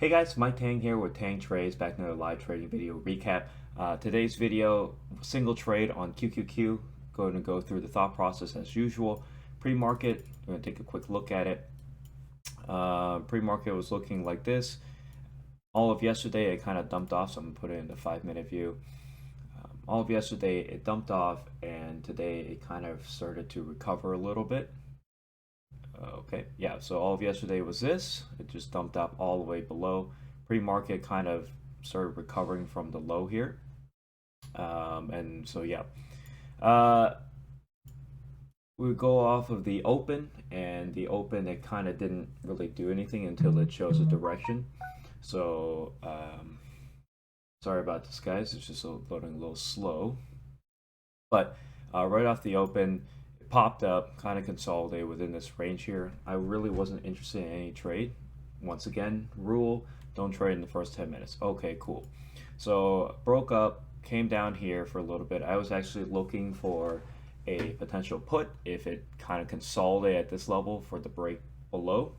Hey guys, Mike Tang here with Tang Trades, back in another live trading video recap. Today's video, single trade on QQQ. Going to go through the thought process as usual. Pre-market, we're going to take a quick look at it. Pre-market was looking like this. All of yesterday it kind of dumped off, so I'm going to put it in the 5-minute view. All of yesterday it dumped off, and today it kind of started to recover a little bit. Okay, yeah, so all of yesterday was this. It just dumped up all the way below. Pre-market kind of started recovering from the low here. And so, yeah. We go off of the open, and the open, it kind of didn't really do anything until it shows a direction. So, sorry about this, guys. It's just loading a little slow. But right off the open, popped up, kind of consolidated within this range here. I really wasn't interested in any trade. Once again, rule, don't trade in the first 10 minutes. Okay, cool. So broke up, came down here for a little bit. I was actually looking for a potential put if it kind of consolidated at this level for the break below.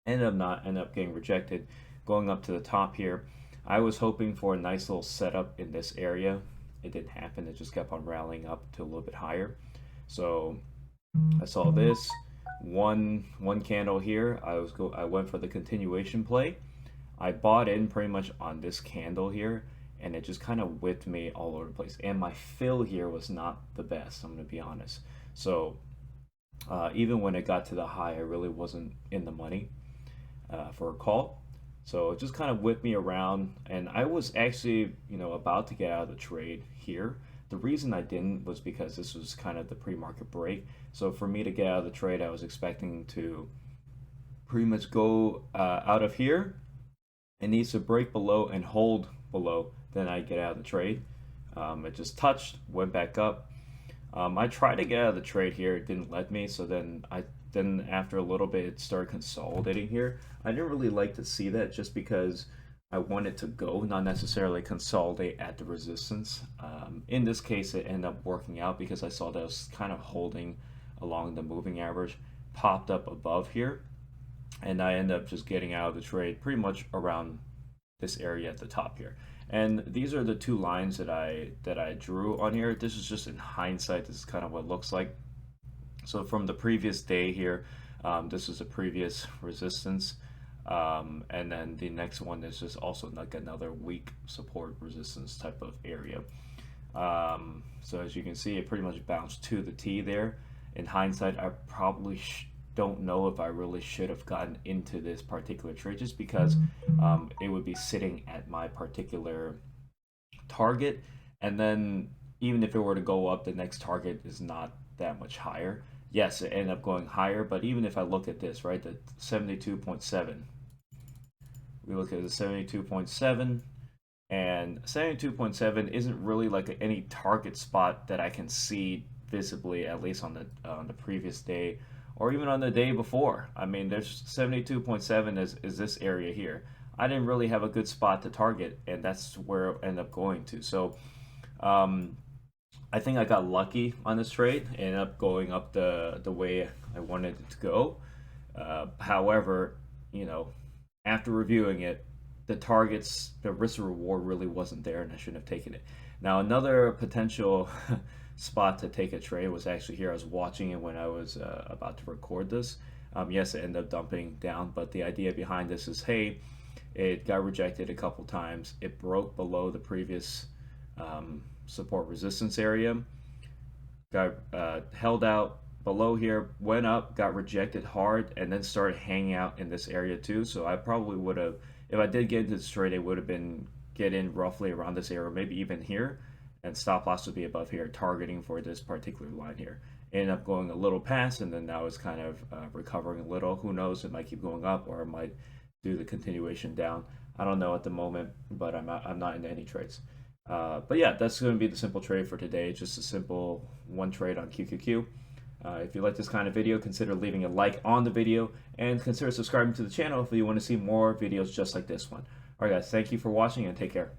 Ended up getting rejected. Going up to the top here, I was hoping for a nice little setup in this area. It didn't happen. It just kept on rallying up to a little bit higher. So I saw this one candle here. I went for the continuation play. I bought in pretty much on this candle here, and it just kind of whipped me all over the place. And my fill here was not the best, I'm going to be honest. So even when it got to the high, I really wasn't in the money for a call. So it just kind of whipped me around, and I was actually, about to get out of the trade here. The reason I didn't was because this was kind of the pre-market break. So for me to get out of the trade, I was expecting to pretty much go out of here. It needs to break below and hold below, then I get out of the trade. It just touched, went back up. I tried to get out of the trade here, it didn't let me. So then after a little bit, it started consolidating here. I didn't really like to see that, just because I wanted to go, not necessarily consolidate at the resistance. In this case, it ended up working out because I saw that it was kind of holding along the moving average, popped up above here, and I ended up just getting out of the trade pretty much around this area at the top here. And these are the two lines that I drew on here. This is just in hindsight. This is kind of what it looks like. So from the previous day here, this is a previous resistance. And then the next one is just also like another weak support resistance type of area. So as you can see, it pretty much bounced to the T there. In hindsight, I probably don't know if I really should have gotten into this particular trade, just because it would be sitting at my particular target, and then even if it were to go up, the next target is not that much higher. Yes, it ended up going higher, but even if I look at this, right, the 72.7, we look at the 72.7, and 72.7 isn't really like any target spot that I can see visibly, at least on the previous day or even on the day before. I mean, there's 72.7 is this area here. I didn't really have a good spot to target, and that's where I ended up going to. So um, I think I got lucky on this trade. It ended up going up the way I wanted it to go. However, you know, after reviewing it, the targets, the risk reward really wasn't there, and I shouldn't have taken it. Now, another potential spot to take a trade was actually here. I was watching it when I was about to record this. Yes, it ended up dumping down, but the idea behind this is, hey, it got rejected a couple times. It broke below the previous support resistance area, got held out below here, went up, got rejected hard, and then started hanging out in this area too. So I probably would have, if I did get into this trade, it would have been get in roughly around this area, maybe even here, and stop loss would be above here, targeting for this particular line here. Ended up going a little past, and then now it's kind of recovering a little. Who knows? It might keep going up, or it might do the continuation down. I don't know at the moment, but I'm not into any trades. But yeah, that's going to be the simple trade for today. Just a simple one trade on QQQ. If you like this kind of video, consider leaving a like on the video, and consider subscribing to the channel if you want to see more videos just like this one. Alright guys, thank you for watching, and take care.